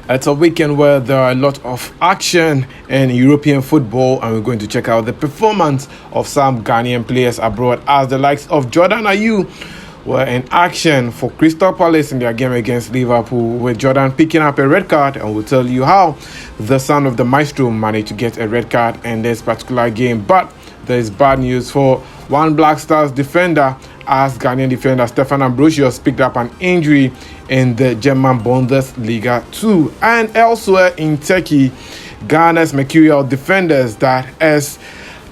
It's a weekend where there are a lot of action in European football, and we're going to check out the performance of some Ghanaian players abroad as the likes of Jordan Ayew were in action for Crystal Palace in their game against Liverpool, with Jordan picking up a red card, and we'll tell you how the son of the maestro managed to get a red card in this particular game. But there is bad news for one Black Stars defender, as Ghanaian defender Stefan Ambrosius picked up an injury in the German Bundesliga 2. And elsewhere in Turkey, Ghana's mercurial defenders, that is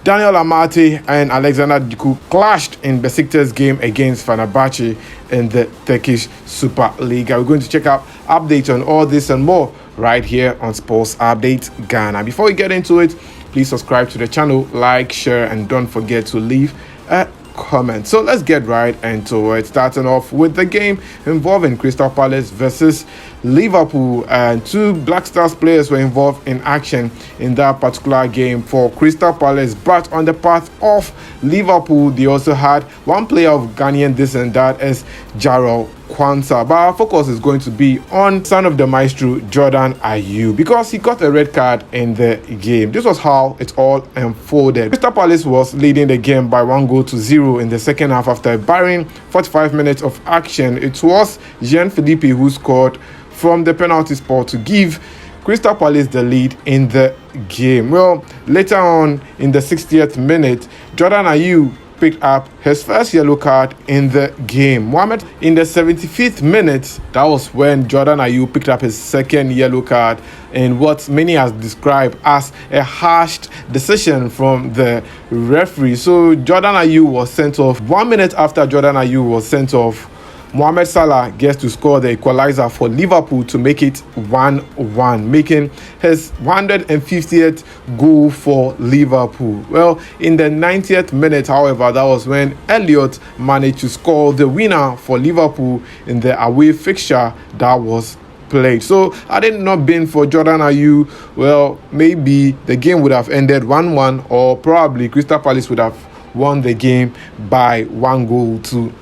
Daniel Amartey and Alexander Djiku, clashed in Besiktas game against Fenerbahce in the Turkish Super Lig. We're going to check out updates on all this and more right here on Sports Update Ghana. Before we get into it, please subscribe to the channel, like, share, and don't forget to leave a comment. So let's get right into it, starting off with the game involving Crystal Palace versus Liverpool, and two Black Stars players were involved in action in that particular game for Crystal Palace. But on the part of Liverpool, they also had one player of Ghanaian descent, that is Jarrell Quansah. But our focus is going to be on son of the maestro Jordan Ayew, because he got a red card in the game. This was how it all unfolded. Crystal Palace was leading the game by 1-0 in the second half after barring 45 minutes of action. It was Jean Philippe who scored from the penalty spot to give Crystal Palace the lead in the game. Well, later on in the 60th minute, Jordan Ayew picked up his first yellow card in the game. Mohamed, in the 75th minute, that was when Jordan Ayew picked up his second yellow card in what many has described as a harsh decision from the referee. So Jordan Ayew was sent off. 1 minute after Jordan Ayew was sent off, Mohamed Salah gets to score the equalizer for Liverpool to make it 1-1, making his 150th goal for Liverpool. Well, in the 90th minute, however, that was when Elliott managed to score the winner for Liverpool in the away fixture that was played. So had it not been for Jordan Ayew, well, maybe the game would have ended 1-1, or probably Crystal Palace would have won the game by 1-0.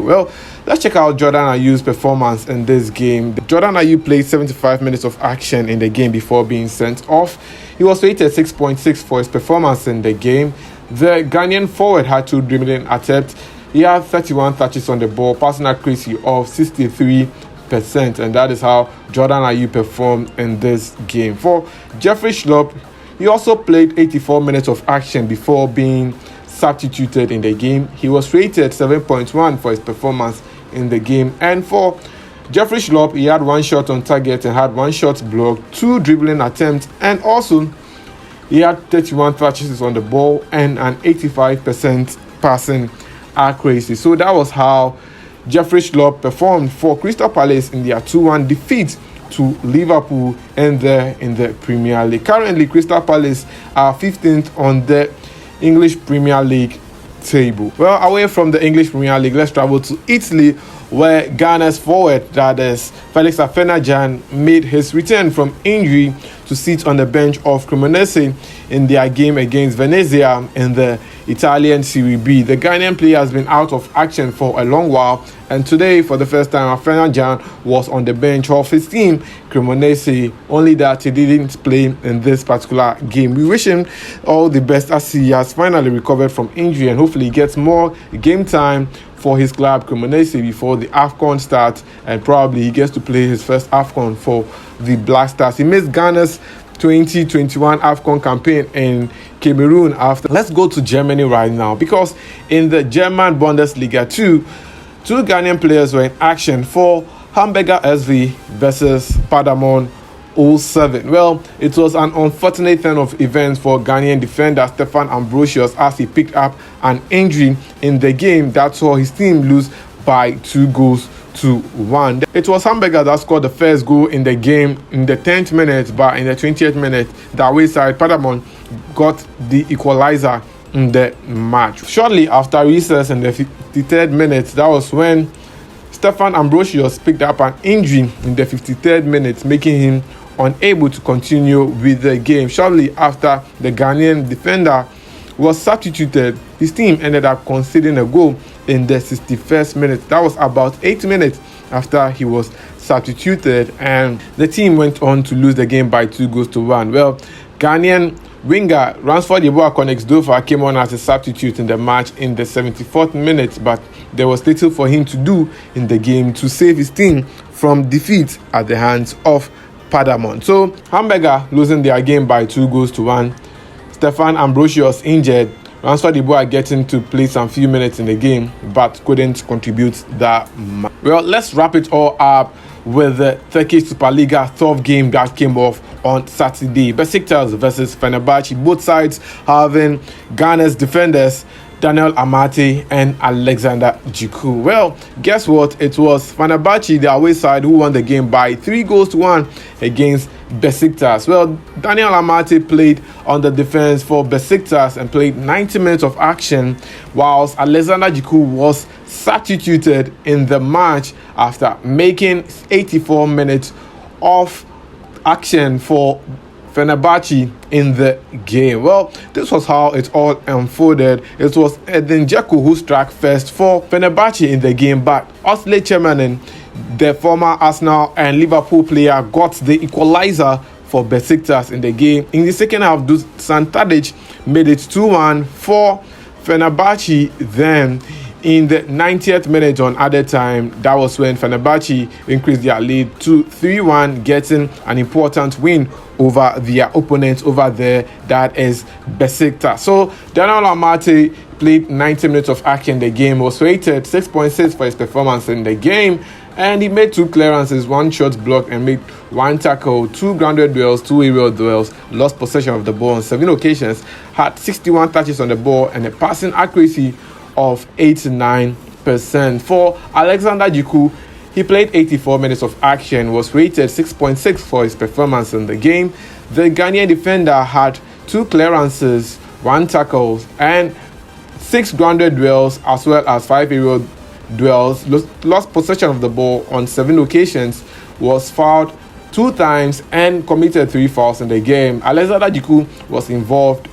Well, let's check out Jordan Ayew's performance in this game. Jordan Ayew played 75 minutes of action in the game before being sent off. He was rated 6.6 for his performance in the game. The Ghanaian forward had 2 dribbling attempts. He had 31 touches on the ball, passing accuracy of 63%, and that is how Jordan Ayew performed in this game. For Jeffrey Schlupp, he also played 84 minutes of action before being substituted in the game. He was rated 7.1 for his performance in the game. And for Jeffrey Schlupp, he had 1 shot on target and had 1 shot blocked, 2 dribbling attempts, and also he had 31 touches on the ball and an 85% passing accuracy. So that was how Jeffrey Schlupp performed for Crystal Palace in their 2-1 defeat to Liverpool in the Premier League. Currently, Crystal Palace are 15th on the English Premier League table. Well, away from the English Premier League, let's travel to Italy, where Ghana's forward, that is Felix Afena-Gyan, made his return from injury to sit on the bench of Cremonese in their game against Venezia in the Italian Serie B. The Ghanaian player has been out of action for a long while, and today, for the first time, Afena-Gyan was on the bench of his team, Cremonese, only that he didn't play in this particular game. We wish him all the best as he has finally recovered from injury, and hopefully he gets more game time for his club Cremonese before the AFCON starts, and probably he gets to play his first AFCON for the Black Stars. He missed Ghana's 2021 AFCON campaign in Cameroon after. Let's go to Germany right now, because in the German Bundesliga 2, 2 Ghanaian players were in action for Hamburger SV versus Paderborn 07. Well, it was an unfortunate turn of events for Ghanaian defender Stefan Ambrosius, as he picked up an injury in the game that saw his team lose by 2-1. It was Hamburger that scored the first goal in the game in the 10th minute, but in the 20th minute, the away side Paderborn got the equalizer in the match. Shortly after recess in the 53rd minute, that was when Stefan Ambrosius picked up an injury in the 53rd minute, making him unable to continue with the game. Shortly after the Ghanaian defender was substituted, his team ended up conceding a goal in the 61st minute. That was about 8 minutes after he was substituted, and the team went on to lose the game by 2-1. Well, Ghanaian winger Ransford Yeboah came on as a substitute in the match in the 74th minute, but there was little for him to do in the game to save his team from defeat at the hands of Padamon. So Hamburger losing their game by 2-1. Stefan Ambrosius injured. Ransford Yeboah getting to play some few minutes in the game, but couldn't contribute that much. Well, let's wrap it all up with the Turkish Super Lig 12th game that came off on Saturday. Besiktas versus Fenerbahce, both sides having Ghana's defenders Daniel Amartey and Alexander Djiku. Well, guess what? It was Fenerbahce, the away side, who won the game by 3-1 against Besiktas. Well, Daniel Amartey played on the defense for Besiktas and played 90 minutes of action, whilst Alexander Djiku was substituted in the match after making 84 minutes of action for Fenerbahce in the game. Well, this was how it all unfolded. It was Djiku who struck first for Fenerbahce in the game, but Osley Chairman, the former Arsenal and Liverpool player, got the equalizer for Besiktas in the game. In the second half, Dusan Tadic made it 2-1 for Fenerbahce. Then in the 90th minute on added time, that was when Fenerbahce increased their lead to 3-1, getting an important win over their opponents over there, that is Besiktas. So Daniel Amartey played 90 minutes of action in the game, was rated 6.6 for his performance in the game, and he made 2 clearances, 1 shot block, and made 1 tackle, 2 grounded duels, 2 aerial duels, lost possession of the ball on 7 occasions, had 61 touches on the ball, and a passing accuracy of 89%. For Alexander Djiku, he played 84 minutes of action, was rated 6.6 for his performance in the game. The Ghanaian defender had 2 clearances, 1 tackle, and 6 grounded duels, as well as 5 aerial duels, lost possession of the ball on 7 occasions, was fouled 2 times, and committed 3 fouls in the game. Alexander Djiku was involved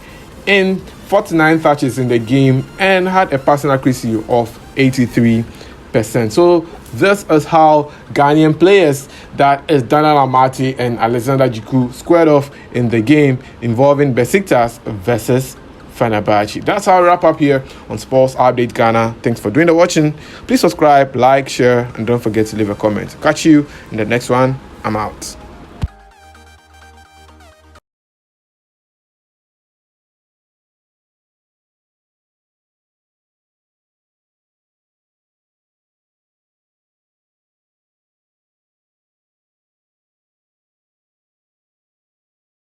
in 49 touches in the game and had a passing accuracy of 83%. So this is how Ghanaian players, that is Daniel Amartey and Alexander Djiku, squared off in the game involving Besiktas versus Fenerbahce. That's how I wrap up here on Sports Update Ghana. Thanks for doing the watching. Please subscribe, like, share, and don't forget to leave a comment. Catch you in the next one. I'm out.